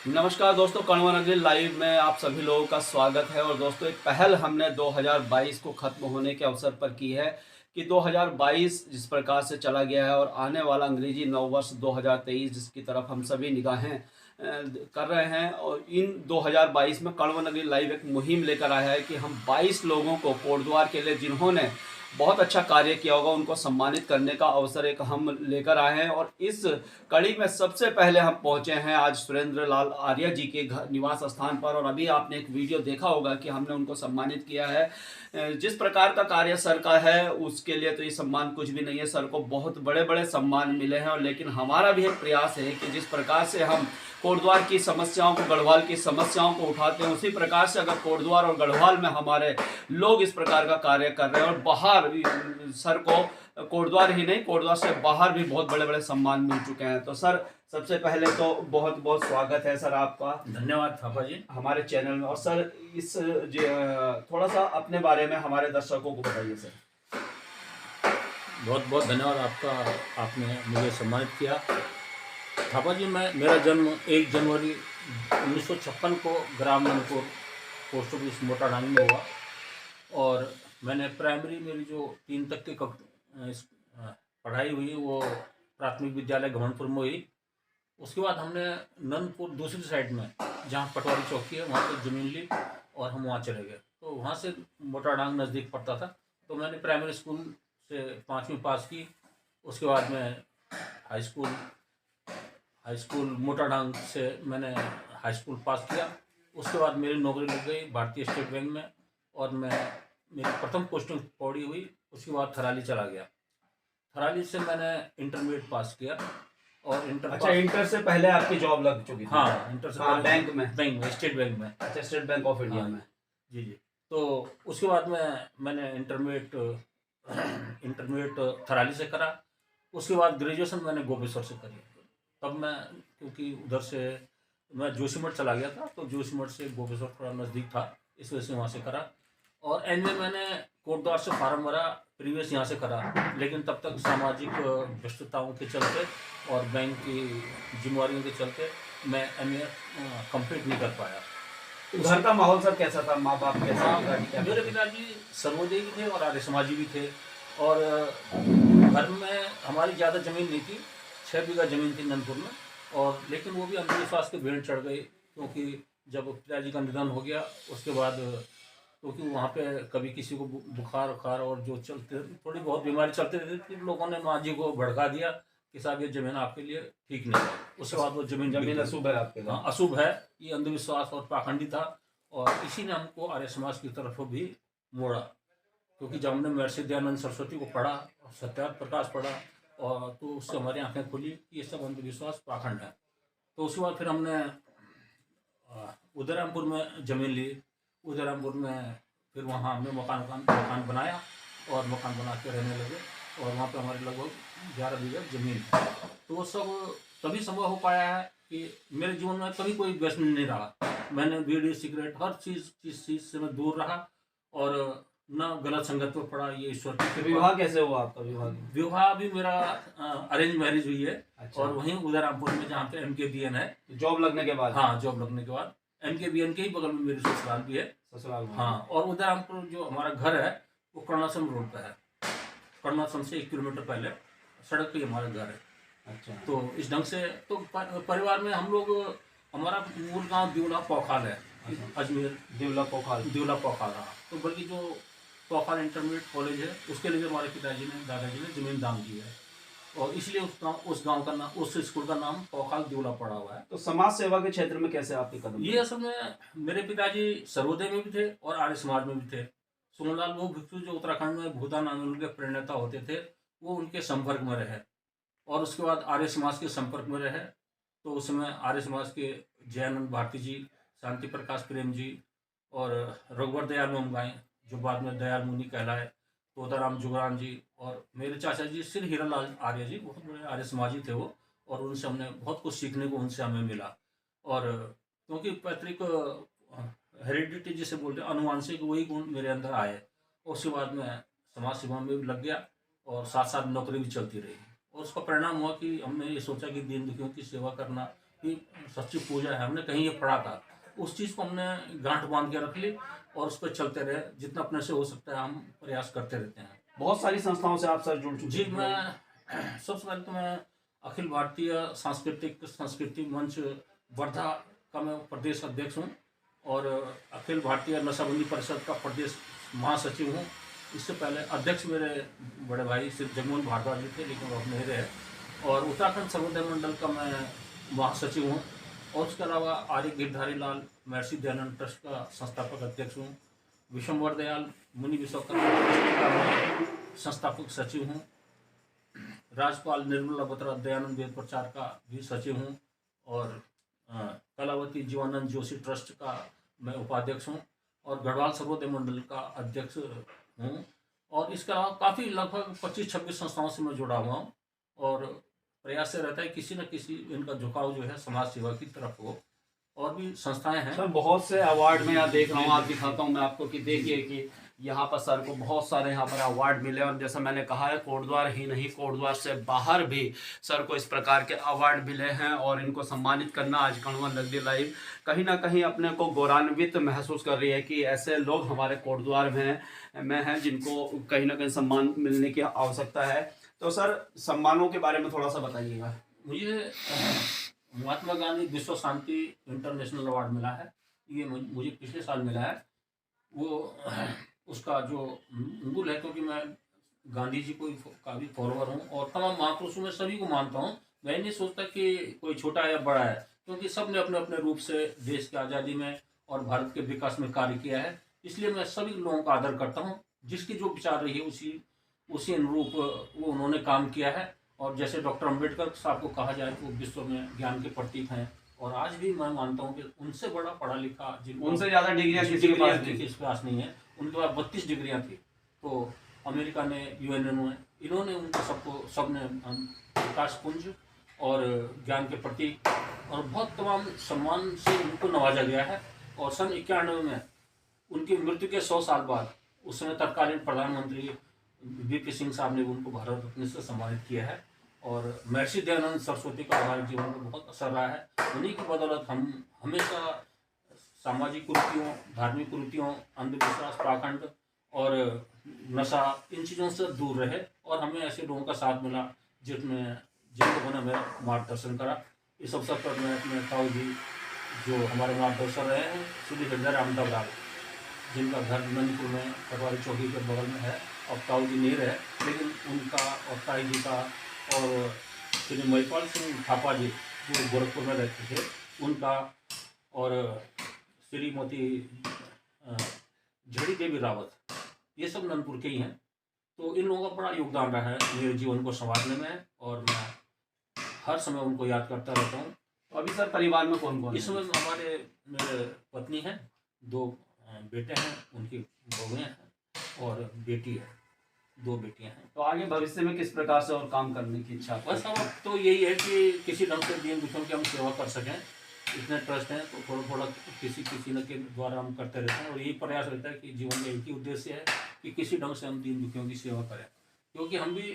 नमस्कार दोस्तों, कण्वा नगरी लाइव में आप सभी लोगों का स्वागत है। और दोस्तों, एक पहल हमने 2022 को ख़त्म होने के अवसर पर की है कि 2022 जिस प्रकार से चला गया है और आने वाला अंग्रेजी नववर्ष 2023 जिसकी तरफ हम सभी निगाहें कर रहे हैं। और इन 2022 में कण्वा नगरी लाइव एक मुहिम लेकर आया है कि हम 22 लोगों को कोटद्वार के लिए जिन्होंने बहुत अच्छा कार्य किया होगा उनको सम्मानित करने का अवसर एक हम लेकर आए हैं। और इस कड़ी में सबसे पहले हम पहुंचे हैं आज सुरेंद्र लाल आर्या जी के घर निवास स्थान पर। और अभी आपने एक वीडियो देखा होगा कि हमने उनको सम्मानित किया है। जिस प्रकार का कार्य सर का है उसके लिए तो ये सम्मान कुछ भी नहीं है। सर को बहुत बड़े बड़े सम्मान मिले हैं, और लेकिन हमारा भी एक प्रयास है कि जिस प्रकार से हम कोटद्वार की समस्याओं को, गढ़वाल की समस्याओं को उठाते हैं, उसी प्रकार से अगर कोटद्वार और गढ़वाल में हमारे लोग इस प्रकार का कार्य कर रहे हैं और बाहर सर को कोटद्वार ही नहीं, कोटद्वार से बाहर भी बहुत बड़े बड़े सम्मान मिल चुके हैं। तो सर, सबसे पहले तो बहुत बहुत स्वागत है सर आपका। धन्यवाद थापा जी हमारे चैनल में। और सर, इस थोड़ा सा अपने बारे में हमारे दर्शकों को बताइए सर। बहुत बहुत धन्यवाद आपका, आपने मुझे सम्मानित किया। थापा जी, मेरा जन्म 1 जनवरी 1956 को ग्राम ननपुर पोस्ट ऑफिस मोटाडांग में हुआ। और मैंने प्राइमरी, मेरी जो 3 तक की पढ़ाई हुई वो प्राथमिक विद्यालय घमंडपुर में हुई। उसके बाद हमने नंदपुर दूसरी साइड में, जहाँ पटवारी चौकी है, वहाँ पर ज़मीन ली और हम वहाँ चले गए। तो वहाँ से मोटाडांग नज़दीक पड़ता था, तो मैंने प्राइमरी स्कूल से 5वीं पास की। उसके बाद मैं हाई स्कूल मोटाडांग से मैंने हाई स्कूल पास किया। उसके बाद मेरी नौकरी लग गई भारतीय स्टेट बैंक में, और मेरी प्रथम पोस्टिंग पौड़ी हुई। उसके बाद थराली चला गया। थराली से मैंने इंटरमीडिएट पास किया। और इंटर से पहले आपकी जॉब लग चुकी थी? हाँ, इंटर से पहले बैंक में, स्टेट बैंक में। अच्छा, स्टेट बैंक ऑफ इंडिया में। जी जी। तो उसके बाद मैंने इंटरमीडिएट थराली से करा। उसके बाद ग्रेजुएशन मैंने गोपेश्वर से करी। तब मैं, क्योंकि उधर से मैं जोशीमठ चला गया था, तो जोशीमठ से गोपेश्वर थोड़ा नज़दीक था, इस वजह से वहाँ से करा। और एंड में मैंने कोटद्वार से फार्म भरा, प्रीवियस यहाँ से करा। लेकिन तब तक सामाजिक व्यस्तताओं के चलते और बैंक की जिम्मेवारियों के चलते मैं MA कंप्लीट नहीं कर पाया। घर का माहौल सर कैसा था? माँ बाप कैसा? मेरे पिताजी सर्वोदयी भी थे और आर्य समाजी भी थे। और घर में हमारी ज़्यादा ज़मीन नहीं थी, 6 बीघा ज़मीन थी नंदपुर में। और लेकिन वो भी अंधविश्वास के भेंट चढ़ गई, क्योंकि जब पिताजी का निधन हो गया उसके बाद, क्योंकि वहाँ पे कभी किसी को बुखार उखार और जो चलते थोड़ी बहुत बीमारी चलते रहती थी, लोगों ने माँ जी को भड़का दिया कि साहब ये ज़मीन आपके लिए ठीक नहीं है। उसके बाद वो ज़मीन अशुभ है आपके? हाँ, अशुभ है। ये अंधविश्वास और पाखंडी था, और इसी ने हमको आर्य समाज की तरफ भी मोड़ा। क्योंकि जब हमने महर्षि दयानंद सरस्वती को पढ़ा, सत्यार्थ प्रकाश पढ़ा, और तो उससे हमारी आंखें खुली कि ये सब अंधविश्वास पाखंड है। तो उसके बाद फिर हमने उदयरामपुर में ज़मीन ली। उदयरामपुर में फिर वहाँ हमने मकान बनाया और मकान बना के रहने लगे। और वहाँ पे हमारे लगभग 11 बीघा ज़मीन है। तो वो सब तभी संभव हो पाया है कि मेरे जीवन में कभी कोई व्यसन नहीं रहा। मैंने बीड़ी सिगरेट हर चीज़ से मैं दूर रहा, और न गलत संगत में पड़ा। ये ईश्वर की कृपा। विवाह कैसे हुआ आपका? विवाह भी मेरा अरेंज मैरिज हुई है। अच्छा। और वहीं उदयरामपुर में, जहाँ पे MKBN है। जॉब लगने के बाद? हाँ, जॉब लगने के बाद। MKBN के ही बगल में मेरी ससुराल भी है। ससुराल में? हाँ। और उदयरामपुर जो हमारा घर है वो कर्णासन रोड पे है। कर्णासन से 1 किलोमीटर पहले सड़क पे हमारा घर है। अच्छा। तो इस ढंग से तो परिवार में हम लोग, हमारा मूल गांव दिवला पोखाल है। अच्छा। अजमेर। दिवला पोखाल? दिवला पोखाल, हाँ। तो बल्कि जो पोखाल इंटरमीडिएट कॉलेज है उसके लिए हमारे पिताजी ने, दादाजी ने ज़मीन दान की है, और इसलिए उस गांव का नाम, उस स्कूल का नाम पोखाल दिवला पड़ा हुआ है। तो समाज सेवा के क्षेत्र में कैसे आपके कदम? ये असल में मेरे पिताजी सर्वोदय में भी थे और आर्य समाज में भी थे। सोनलाल वो भिक्षु जो उत्तराखंड में भूदान आंदोलन के प्रणेता होते थे, वो उनके संपर्क में रहे, और उसके बाद आर्य समाज के संपर्क में रहे। तो उस समय आर्य समाज के जयानंद भारती जी, शांति प्रकाश प्रेम जी, और रघुवर दयाल मोमगाई, जो बाद में दयाल मुनि कहलाए, तोताराम जुगरान जी, और मेरे चाचा जी श्री हीरालाल आर्य जी, बहुत बड़े आर्य समाजी थे वो। और उनसे हमने बहुत कुछ सीखने को उनसे हमें मिला। और क्योंकि पैतृक हेरिडिटी जिसे बोलते हैं, अनुवांशिक वही गुण मेरे अंदर आए। उसके बाद मैं समाज सेवा में भी लग गया, और साथ साथ नौकरी भी चलती रही। और उसका परिणाम हुआ कि हमने ये सोचा कि दीन दुखियों की सेवा करना की सच्ची पूजा है, हमने कहीं ये पढ़ा था। उस चीज़ को हमने गांठ बांध के रख ली और उस पर चलते रहे, जितना अपने से हो सकता है हम प्रयास करते रहते हैं। बहुत सारी संस्थाओं से आप सर जुड़ चुके जी, हैं। मैं सबसे पहले तो मैं अखिल भारतीय सांस्कृतिक संस्कृति मंच वर्धा का मैं प्रदेश अध्यक्ष हूँ और अखिल भारतीय नशाबंदी परिषद का प्रदेश महासचिव हूँ। इससे पहले अध्यक्ष मेरे बड़े भाई श्री जगमोहन भारद्वाज जी थे, लेकिन वो अब नहीं रहे। और उत्तराखंड सर्वोदय मंडल का मैं महासचिव हूँ और उसके अलावा आर्य गिरधारी लाल महर्षि दयानंद ट्रस्ट का संस्थापक अध्यक्ष हूँ। विशंबर दयाल मुनि विश्वकर्मा ट्रस्ट का मैं संस्थापक सचिव हूँ। राज्यपाल निर्मला बत्रा दयानंद वेद प्रचार का भी सचिव हूँ और कलावती जीवानंद जोशी ट्रस्ट का मैं उपाध्यक्ष हूँ और गढ़वाल सर्वोदय मंडल का अध्यक्ष हूँ। और इसके अलावा काफ़ी लगभग 25-26 संस्थाओं से मैं जुड़ा हुआ हूँ और प्रयास से रहता है किसी न किसी इनका झुकाव जो है समाज सेवा की तरफ हो। और भी संस्थाएं हैं सर, बहुत से अवार्ड में यहाँ देख रहा हूँ, आप दिखाता हूँ मैं आपको कि देखिए कि यहाँ पर सर को बहुत सारे यहाँ पर अवार्ड मिले और जैसा मैंने कहा है कोटद्वार ही नहीं कोटद्वार से बाहर भी सर को इस प्रकार के अवार्ड मिले हैं और इनको सम्मानित करना आज गणवन नगरी लाइव कहीं ना कहीं अपने को गौरवान्वित महसूस कर रही है कि ऐसे लोग हमारे कोटद्वार में हैं जिनको कहीं ना कहीं सम्मान मिलने की आवश्यकता है। तो सर, सम्मानों के बारे में थोड़ा सा बताइएगा। मुझे महात्मा गांधी विश्व शांति इंटरनेशनल अवार्ड मिला है, ये मुझे पिछले साल मिला है। वो उसका जो मूल है, क्योंकि मैं गांधी जी को काफ़ी फॉलोअर हूँ और तमाम महापुरुषों में सभी को मानता हूँ। मैं नहीं सोचता कि कोई छोटा या बड़ा है, क्योंकि सब ने अपने अपने रूप से देश की आज़ादी में और भारत के विकास में कार्य किया है। इसलिए मैं सभी लोगों का आदर करता हूँ, जिसकी जो विचार रही है उसी अनुरूप वो उन्होंने काम किया है। और जैसे डॉक्टर अम्बेडकर साहब को कहा जाए तो विश्व में ज्ञान के प्रतीक हैं और आज भी मैं मानता हूँ कि उनसे बड़ा पढ़ा लिखा उनसे ज़्यादा डिग्रियाँ किसी के पास नहीं है। उनके पास 32 डिग्रियाँ थी। तो अमेरिका ने UNO में इन्होंने उनको सबने प्रकाश पुंज और ज्ञान के प्रतीक और बहुत तमाम सम्मान से उनको नवाजा गया है। और सन 91 में उनकी मृत्यु के 100 साल बाद उस समय तत्कालीन प्रधानमंत्री VP सिंह साहब ने उनको भारत रत्न से सम्मानित किया है। और महर्षि दयानंद सरस्वती का हमारे जीवन में बहुत असर रहा है। उन्हीं की बदौलत हम हमेशा सामाजिक कुरीतियों, धार्मिक कुरीतियों, अंधविश्वास, पाखंड और नशा, इन चीज़ों से दूर रहे और हमें ऐसे लोगों का साथ मिला जिनको मैंने मेरा मार्गदर्शन करा। इस अवसर पर मैं अपने ताऊ जी जो हमारे मार्गदर्शन रहे हैं, श्री हृदय रामदास लाल, जिनका घर नंदपुर में पटवारी चौकी के बगल में है। अब ताऊ जी नहीं रहे, लेकिन उनका और ताई जी का और श्री महिपाल सिंह थापा जी जो गोरखपुर में रहते थे उनका और श्रीमती झड़ी देवी रावत, ये सब नंदपुर के ही हैं। तो इन लोगों का बड़ा योगदान रहा है मेरे जीवन को संवारने में और मैं हर समय उनको याद करता रहता हूँ। तो अभी सर परिवार में कौन कौन? इस समय मेरे पत्नी हैं, 2 बेटे हैं, उनकी बहुएं हैं और बेटी है, 2 बेटियां हैं। तो आगे भविष्य में किस प्रकार से और काम करने की इच्छा? बस अब तो यही है कि किसी ढंग से दीन दुखियों की हम सेवा कर सकें। इतने ट्रस्ट हैं तो थोड़ा किसी न के द्वारा हम करते रहते हैं और यही प्रयास रहता है कि जीवन में एक ही उद्देश्य है कि किसी ढंग से हम दीन दुखियों की सेवा करें, क्योंकि हम भी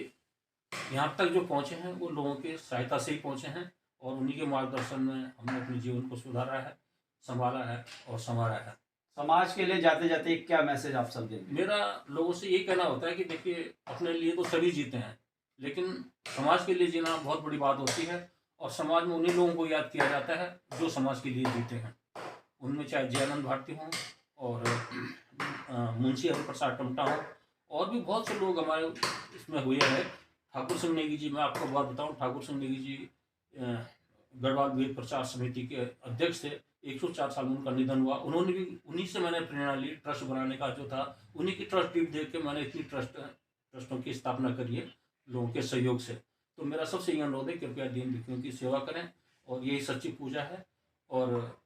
यहाँ तक जो पहुँचे हैं वो लोगों की सहायता से ही पहुँचे हैं और उन्हीं के मार्गदर्शन में हमने अपने जीवन को सुधारा है, संभाला है और संवारा है। समाज के लिए जाते जाते क्या मैसेज आप सब देंगे? मेरा लोगों से यही कहना होता है कि देखिए, अपने लिए तो सभी जीते हैं, लेकिन समाज के लिए जीना बहुत बड़ी बात होती है और समाज में उन्हीं लोगों को याद किया जाता है जो समाज के लिए जीते हैं। उनमें चाहे जयानंद भारती हों और मुंशी हरिप्रसाद टमटा हों और भी बहुत से लोग हमारे इसमें हुए हैं। ठाकुर सिंह नेगी जी, मैं आपको बात बताऊँ, ठाकुर सिंह नेगी जी गढ़वाल वेद प्रचार समिति के अध्यक्ष थे। 104 साल में उनका निधन हुआ। उन्होंने भी उन्हीं से मैंने प्रेरणा ली, ट्रस्ट बनाने का जो था उन्हीं की ट्रस्ट टीम देख के मैंने इतनी ट्रस्टों की स्थापना करी है लोगों के सहयोग से। तो मेरा सबसे यह अनुरोध है, कृपया दीन दुखियों की सेवा करें और यही सच्ची पूजा है। और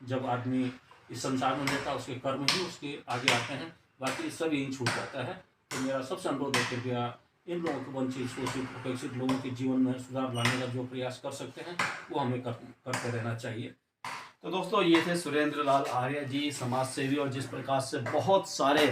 जब आदमी इस संसार में रहता है उसके कर्म ही उसके आगे आते हैं, बाकी सब यही छूट जाता है। तो मेरा सबसे अनुरोध है, कृपया इन लोगों को वंचित, शोषित, उपेक्षित लोगों के जीवन में सुधार लाने का जो प्रयास कर सकते हैं वो हमें करते रहना चाहिए। तो दोस्तों, ये थे सुरेंद्र लाल आर्य जी, समाज सेवी, और जिस प्रकार से बहुत सारे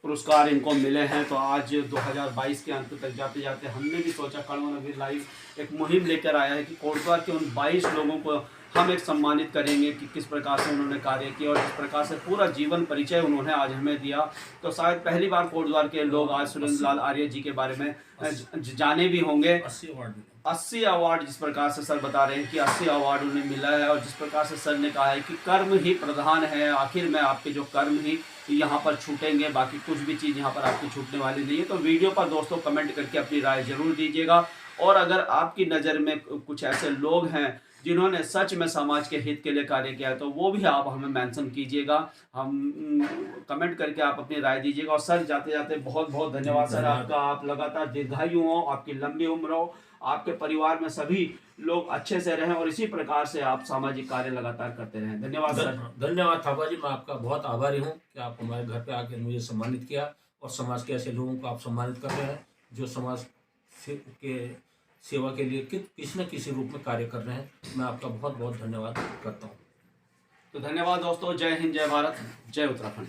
पुरस्कार इनको मिले हैं। तो आज 2022 के अंत तक जाते जाते हमने भी सोचा कड़वा नगरी लाइव एक मुहिम लेकर आया है कि कोटद्वार के उन 22 लोगों को हम एक सम्मानित करेंगे कि किस प्रकार से उन्होंने कार्य किया और किस प्रकार से पूरा जीवन परिचय उन्होंने आज हमें दिया। तो शायद पहली बार कोटद्वार के लोग आज सुरेंद्र लाल आर्य जी के बारे में जाने भी होंगे। 80 अवार्ड जिस प्रकार से सर बता रहे हैं कि 80 अवार्ड उन्हें मिला है, और जिस प्रकार से सर ने कहा है कि कर्म ही प्रधान है, आखिर में आपके जो कर्म ही यहाँ पर छूटेंगे, बाकी कुछ भी चीज़ यहाँ पर आपकी छूटने वाली नहीं है। तो वीडियो पर दोस्तों कमेंट करके अपनी राय जरूर दीजिएगा, और अगर आपकी नज़र में कुछ ऐसे लोग हैं जिन्होंने सच में समाज के हित के लिए कार्य किया है तो वो भी आप हमें मेंशन कीजिएगा, हम कमेंट करके आप अपनी राय दीजिएगा। और सर जाते जाते बहुत बहुत धन्यवाद सर आपका, आप लगातार दीर्घायु हो, आपकी लंबी उम्र हो, आपके परिवार में सभी लोग अच्छे से रहें और इसी प्रकार से आप सामाजिक कार्य लगातार करते रहें। धन्यवाद सर। धन्यवाद थापा जी, मैं आपका बहुत आभारी हूँ कि आप हमारे घर पे आके मुझे सम्मानित किया, और समाज के ऐसे लोगों को आप सम्मानित कर रहे हैं जो समाज के सेवा के लिए किसी न किसी रूप में कार्य कर रहे हैं। मैं आपका बहुत बहुत धन्यवाद करता हूँ। तो धन्यवाद दोस्तों, जय हिंद, जय भारत, जय उत्तराखंड।